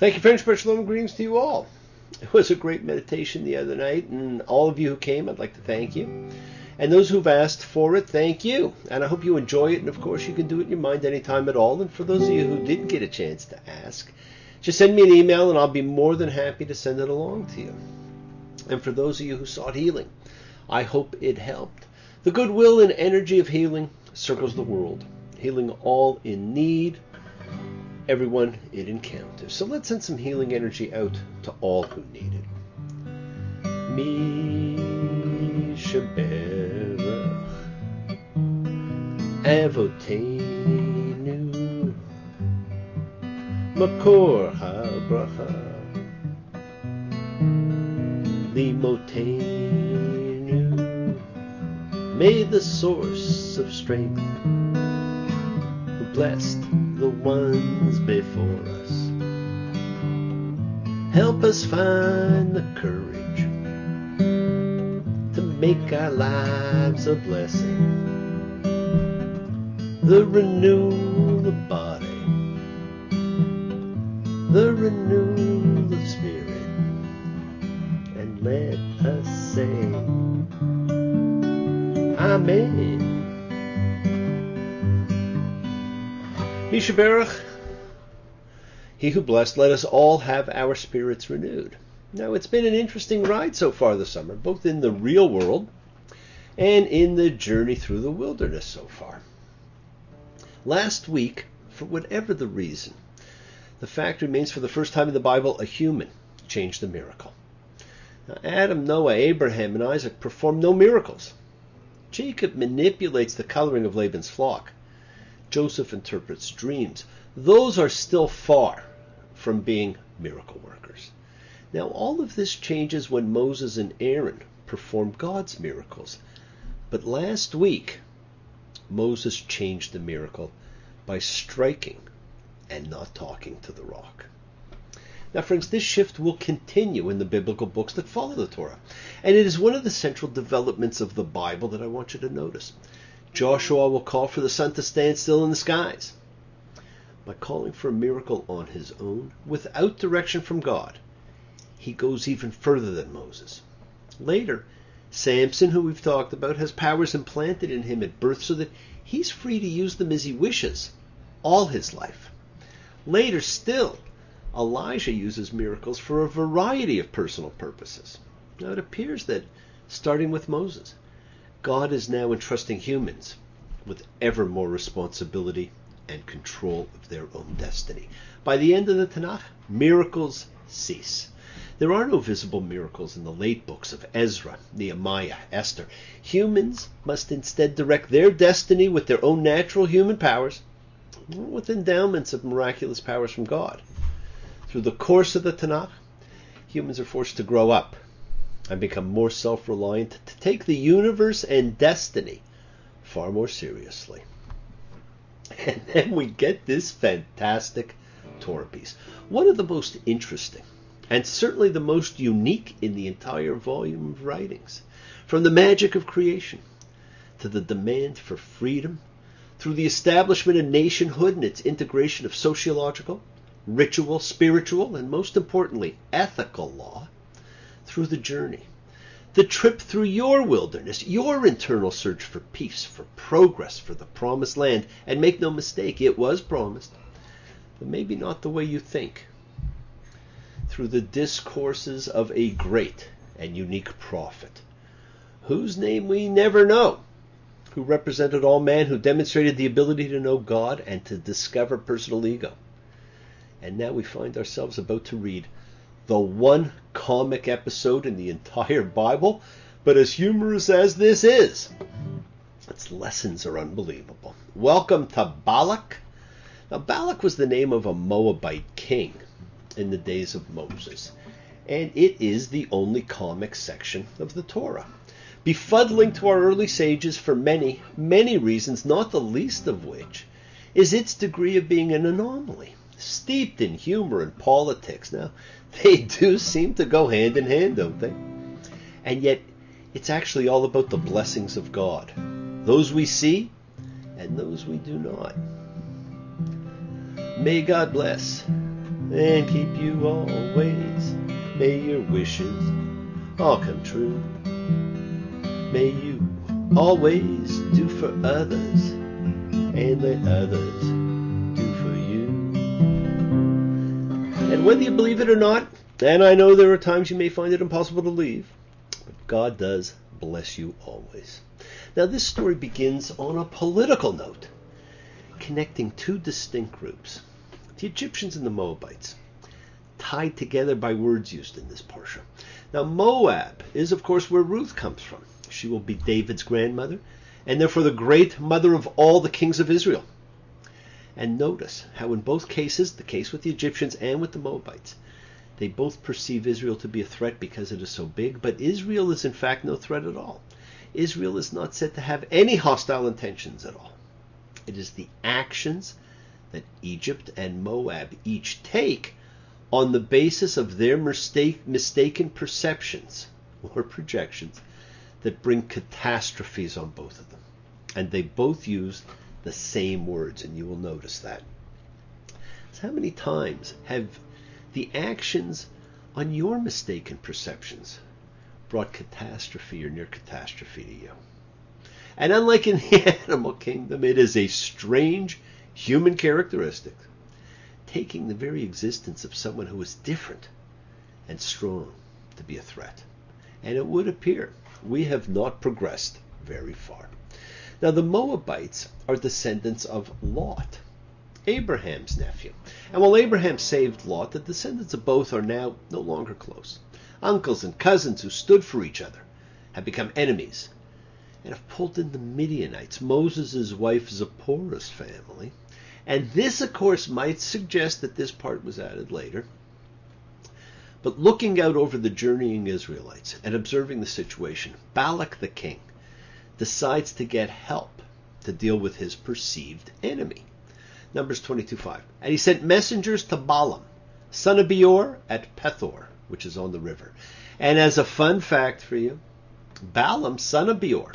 Thank you, friends. Shalom and greetings to you all. It was a great meditation the other night, and all of you who came, I'd like to thank you. And those who've asked for it, thank you. And I hope you enjoy it, and of course you can do it in your mind anytime at all. And for those of you who didn't get a chance to ask, just send me an email and I'll be more than happy to send it along to you. And for those of you who sought healing, I hope it helped. The goodwill and energy of healing circles the world, healing all in need, everyone it encounters. So let's send some healing energy out to all who need it. Mi sheberach avotenu makor habracha limotenu. May the source of strength who blessed the ones before us help us find the courage to make our lives a blessing, the renewal of body, the renewal of spirit, and let us say Amen. Mishaberach, he who blessed, let us all have our spirits renewed. Now, it's been an interesting ride so far this summer, both in the real world and in the journey through the wilderness so far. Last week, for whatever the reason, the fact remains, for the first time in the Bible, a human changed a miracle. Now, Adam, Noah, Abraham, and Isaac performed no miracles. Jacob manipulates the coloring of Laban's flock. Joseph interprets dreams. Those are still far from being miracle workers. Now, all of this changes when Moses and Aaron performed God's miracles. But last week, Moses changed the miracle by striking and not talking to the rock. Now, friends, this shift will continue in the biblical books that follow the Torah. And it is one of the central developments of the Bible that I want you to notice. Joshua will call for the sun to stand still in the skies. By calling for a miracle on his own, without direction from God, he goes even further than Moses. Later, Samson, who we've talked about, has powers implanted in him at birth so that he's free to use them as he wishes all his life. Later still, Elijah uses miracles for a variety of personal purposes. Now, it appears that, starting with Moses, God is now entrusting humans with ever more responsibility and control of their own destiny. By the end of the Tanakh, miracles cease. There are no visible miracles in the late books of Ezra, Nehemiah, Esther. Humans must instead direct their destiny with their own natural human powers, with endowments of miraculous powers from God. Through the course of the Tanakh, humans are forced to grow up and become more self-reliant, to take the universe and destiny far more seriously. And then we get this fantastic Torah piece, one of the most interesting and certainly the most unique in the entire volume of writings. From the magic of creation to the demand for freedom, through the establishment of nationhood and its integration of sociological, ritual, spiritual, and most importantly, ethical law, through the journey, the trip through your wilderness, your internal search for peace, for progress, for the promised land. And make no mistake, it was promised, but maybe not the way you think. Through the discourses of a great and unique prophet, whose name we never know, who represented all man, who demonstrated the ability to know God and to discover personal ego. And now we find ourselves about to read the one comic episode in the entire Bible, but as humorous as this is, its lessons are unbelievable. Welcome to Balak. Now, Balak was the name of a Moabite king in the days of Moses, and it is the only comic section of the Torah, befuddling to our early sages for many, many reasons, not the least of which is its degree of being an anomaly, steeped in humor and politics. Now, they do seem to go hand in hand, don't they? And yet, it's actually all about the blessings of God, those we see and those we do not. May God bless and keep you always. May your wishes all come true. May you always do for others, and let others do for you. And whether you believe it or not, and I know there are times you may find it impossible to believe, but God does bless you always. Now this story begins on a political note, connecting two distinct groups, the Egyptians and the Moabites, tied together by words used in this parsha. Now Moab is of course where Ruth comes from. She will be David's grandmother, and therefore the great mother of all the kings of Israel. And notice how in both cases, the case with the Egyptians and with the Moabites, they both perceive Israel to be a threat because it is so big, but Israel is in fact no threat at all. Israel is not said to have any hostile intentions at all. It is the actions that Egypt and Moab each take on the basis of their mistaken perceptions or projections that bring catastrophes on both of them. And they both use the same words, and you will notice that. So how many times have the actions on your mistaken perceptions brought catastrophe or near catastrophe to you? And unlike in the animal kingdom, it is a strange human characteristic, taking the very existence of someone who is different and strong to be a threat. And it would appear we have not progressed very far. Now the Moabites are descendants of Lot, Abraham's nephew. And while Abraham saved Lot, the descendants of both are now no longer close. Uncles and cousins who stood for each other have become enemies and have pulled in the Midianites, Moses' wife Zipporah's family. And this, of course, might suggest that this part was added later. But looking out over the journeying Israelites and observing the situation, Balak the king decides to get help to deal with his perceived enemy. Numbers 22:5. And he sent messengers to Balaam, son of Beor, at Pethor, which is on the river. And as a fun fact for you, Balaam, son of Beor,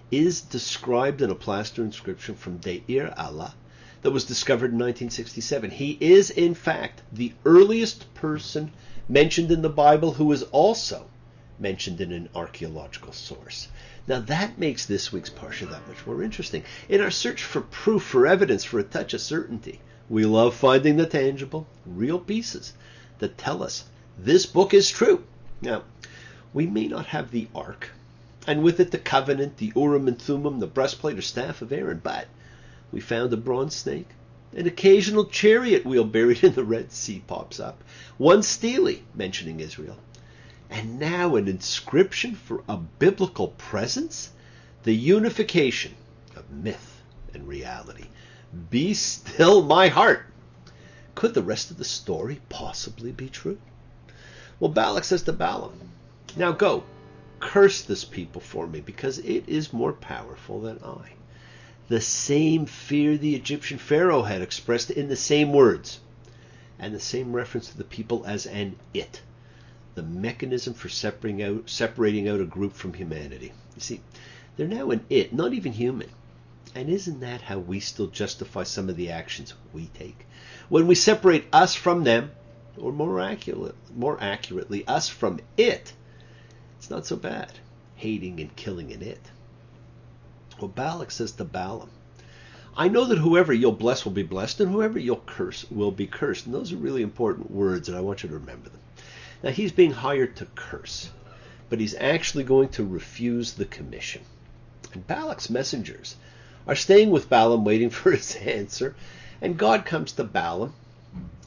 is described in a plaster inscription from Deir Allah that was discovered in 1967. He is, in fact, the earliest person mentioned in the Bible who is also mentioned in an archaeological source. Now that makes this week's parsha that much more interesting. In our search for proof, for evidence, for a touch of certainty, we love finding the tangible, real pieces that tell us this book is true. Now, we may not have the ark, and with it the covenant, the Urim and Thummim, the breastplate or staff of Aaron, but we found a bronze snake. An occasional chariot wheel buried in the Red Sea pops up. One stele mentioning Israel. And now an inscription for a biblical presence. The unification of myth and reality. Be still, my heart. Could the rest of the story possibly be true? Well, Balak says to Balaam, now go, curse this people for me, because it is more powerful than I. The same fear the Egyptian Pharaoh had expressed in the same words, and the same reference to the people as an it, the mechanism for separating out a group from humanity. You see, they're now an it, not even human. And isn't that how we still justify some of the actions we take? When we separate us from them, or more accurately, us from it, it's not so bad, hating and killing an it. Well, Balak says to Balaam, I know that whoever you'll bless will be blessed, and whoever you'll curse will be cursed. And those are really important words, and I want you to remember them. Now, he's being hired to curse, but he's actually going to refuse the commission. And Balak's messengers are staying with Balaam, waiting for his answer, and God comes to Balaam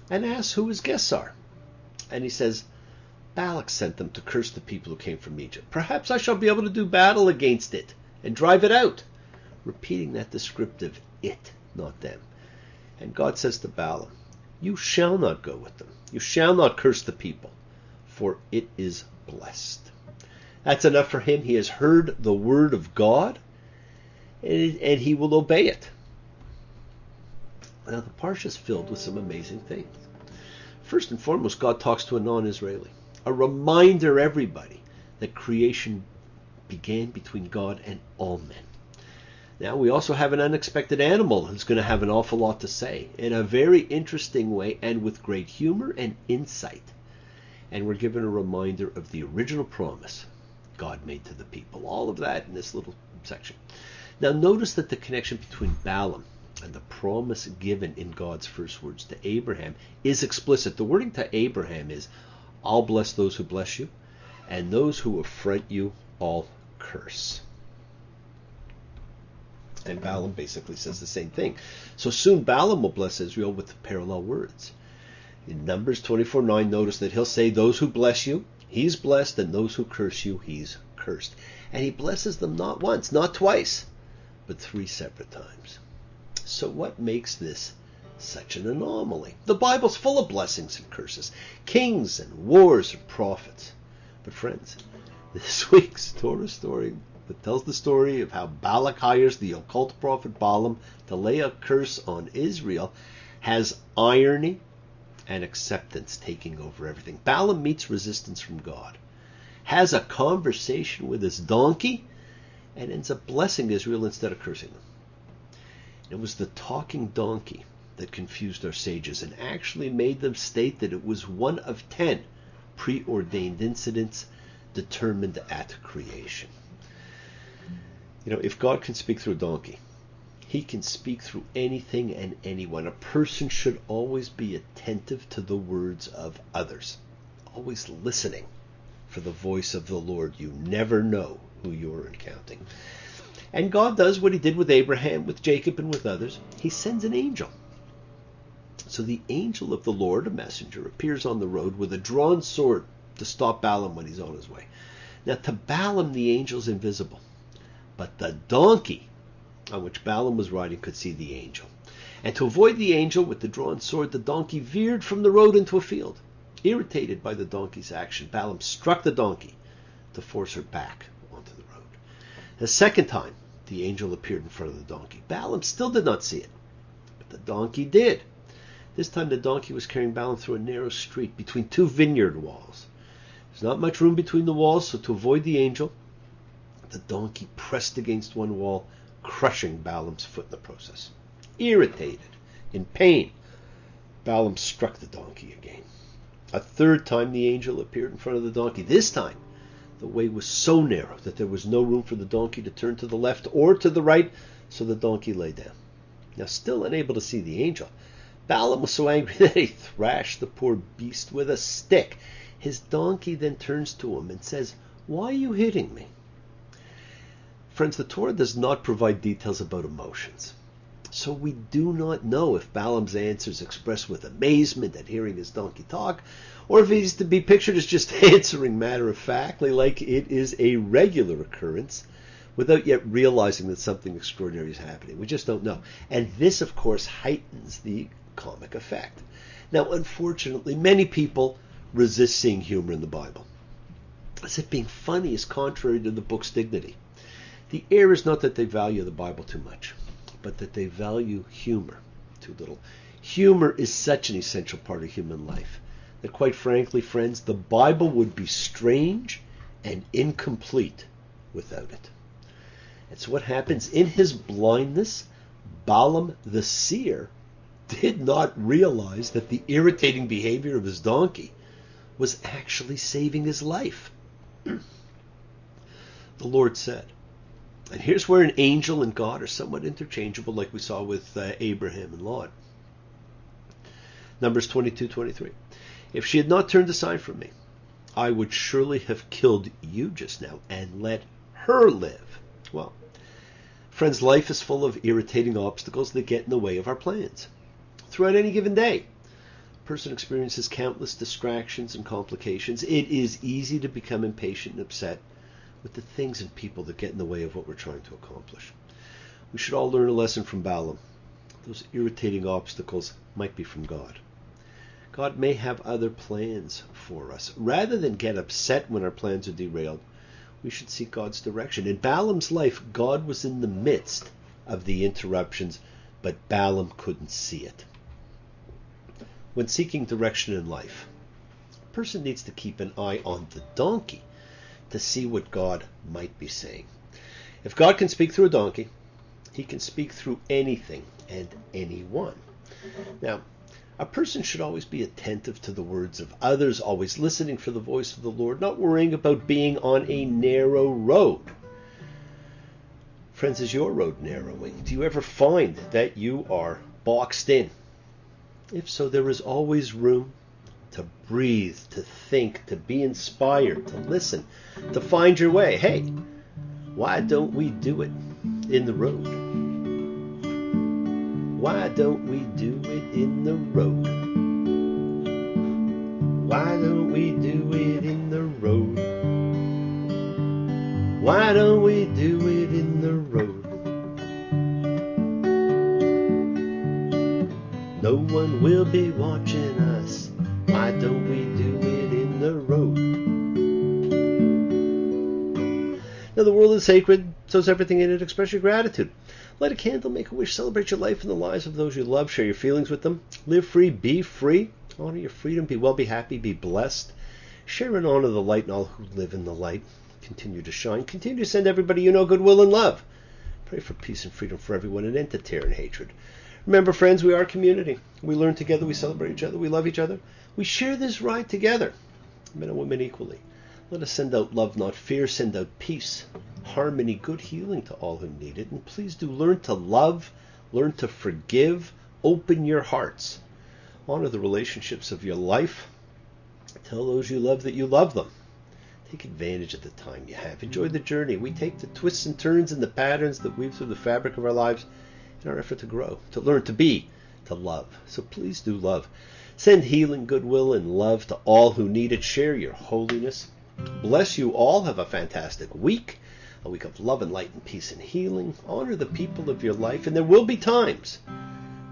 and asks who his guests are. And he says, Balak sent them to curse the people who came from Egypt. Perhaps I shall be able to do battle against it and drive it out. Repeating that descriptive it, not them. And God says to Balaam, you shall not go with them. You shall not curse the people, for it is blessed. That's enough for him. He has heard the word of God, and he will obey it. Now the parsha is filled with some amazing things. First and foremost, God talks to a non-Israeli. A reminder, everybody, that creation began between God and all men. Now, we also have an unexpected animal who's going to have an awful lot to say in a very interesting way and with great humor and insight. And we're given a reminder of the original promise God made to the people. All of that in this little section. Now, notice that the connection between Balaam and the promise given in God's first words to Abraham is explicit. The wording to Abraham is, I'll bless those who bless you, and those who affront you, I'll curse. And Balaam basically says the same thing. So soon Balaam will bless Israel with the parallel words. In Numbers 24:9, notice that he'll say, those who bless you, he's blessed, and those who curse you, he's cursed. And he blesses them not once, not twice, but 3 separate times. So what makes this such an anomaly? The Bible's full of blessings and curses, kings and wars and prophets. But friends, this week's Torah story that tells the story of how Balak hires the occult prophet Balaam to lay a curse on Israel has irony and acceptance taking over everything. Balaam meets resistance from God, has a conversation with his donkey, and ends up blessing Israel instead of cursing them. It was the talking donkey that confused our sages and actually made them state that it was one of 10 preordained incidents determined at creation. You know, if God can speak through a donkey, he can speak through anything and anyone. A person should always be attentive to the words of others, always listening for the voice of the Lord. You never know who you're encountering. And God does what he did with Abraham, with Jacob, and with others. He sends an angel. So the angel of the Lord, a messenger, appears on the road with a drawn sword to stop Balaam when he's on his way. Now, to Balaam, the angel's invisible, but the donkey on which Balaam was riding could see the angel. And to avoid the angel with the drawn sword, the donkey veered from the road into a field. Irritated by the donkey's action, Balaam struck the donkey to force her back onto the road. The second time the angel appeared in front of the donkey, Balaam still did not see it, but the donkey did. This time the donkey was carrying Balaam through a narrow street between 2 vineyard walls. There's not much room between the walls, so to avoid the angel, the donkey pressed against one wall, crushing Balaam's foot in the process. Irritated, in pain, Balaam struck the donkey again. A third time the angel appeared in front of the donkey. This time, the way was so narrow that there was no room for the donkey to turn to the left or to the right, so the donkey lay down. Now, still unable to see the angel, Balaam was so angry that he thrashed the poor beast with a stick. His donkey then turns to him and says, "Why are you hitting me?" Friends, the Torah does not provide details about emotions. So we do not know if Balaam's answers expressed with amazement at hearing his donkey talk, or if he's to be pictured as just answering matter-of-factly like it is a regular occurrence, without yet realizing that something extraordinary is happening. We just don't know. And this, of course, heightens the comic effect. Now, unfortunately, many people resist seeing humor in the Bible, as if being funny is contrary to the book's dignity. The error is not that they value the Bible too much, but that they value humor too little. Humor is such an essential part of human life that, quite frankly, friends, the Bible would be strange and incomplete without it. And so what happens? In his blindness, Balaam the seer did not realize that the irritating behavior of his donkey was actually saving his life. The Lord said, and here's where an angel and God are somewhat interchangeable, like we saw with Abraham and Lot. Numbers 22:23. If she had not turned aside from me, I would surely have killed you just now and let her live. Well, friends, life is full of irritating obstacles that get in the way of our plans. Throughout any given day, a person experiences countless distractions and complications. It is easy to become impatient and upset with the things and people that get in the way of what we're trying to accomplish. We should all learn a lesson from Balaam. Those irritating obstacles might be from God. God may have other plans for us. Rather than get upset when our plans are derailed, we should seek God's direction. In Balaam's life, God was in the midst of the interruptions, but Balaam couldn't see it. When seeking direction in life, a person needs to keep an eye on the donkey to see what God might be saying. If God can speak through a donkey, He can speak through anything and anyone. Now, a person should always be attentive to the words of others, always listening for the voice of the Lord, not worrying about being on a narrow road. Friends, is your road narrowing? Do you ever find that you are boxed in? If so, there is always room to breathe, to think, to be inspired, to listen, to find your way. Hey, why don't we do it in the road? Why don't we do it in the road? Why don't we do it in the road? Why don't we do it in the road? No one will be watching us. Why don't we do it in the road? Now, the world is sacred, so is everything in it. Express your gratitude. Light a candle, make a wish, celebrate your life and the lives of those you love. Share your feelings with them. Live free, be free. Honor your freedom, be well, be happy, be blessed. Share and honor the light and all who live in the light. Continue to shine. Continue to send everybody you know goodwill and love. Pray for peace and freedom for everyone, and end to terror and hatred. Remember, friends, we are a community. We learn together, we celebrate each other, we love each other. We share this ride together, men and women equally. Let us send out love, not fear. Send out peace, harmony, good healing to all who need it. And please do learn to love, learn to forgive, open your hearts. Honor the relationships of your life. Tell those you love that you love them. Take advantage of the time you have. Enjoy the journey. We take the twists and turns and the patterns that weave through the fabric of our lives in our effort to grow, to learn, to be, to love. So please do love. Send healing, goodwill, and love to all who need it. Share your holiness. Bless you all. Have a fantastic week. A week of love and light and peace and healing. Honor the people of your life. And there will be times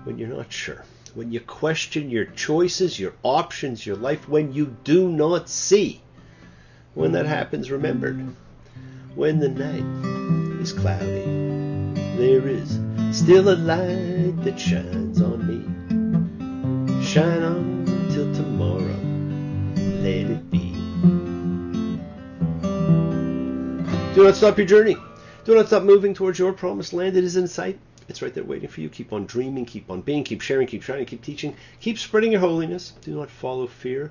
when you're not sure, when you question your choices, your options, your life, when you do not see. When that happens, remember, when the night is cloudy, there is still a light that shines on me. Shine on till tomorrow, let it be. Do not stop your journey. Do not stop moving towards your promised land. It is in sight. It's right there waiting for you. Keep on dreaming, keep on being, keep sharing, keep shining, keep teaching, keep spreading your holiness. Do not follow fear.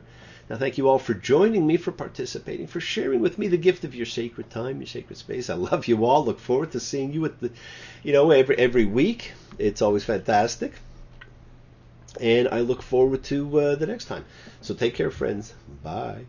Now, thank you all for joining me, for participating, for sharing with me the gift of your sacred time, your sacred space. I love you all. Look forward to seeing you at the, every week. It's always fantastic. And I look forward to the next time. So take care, friends. Bye.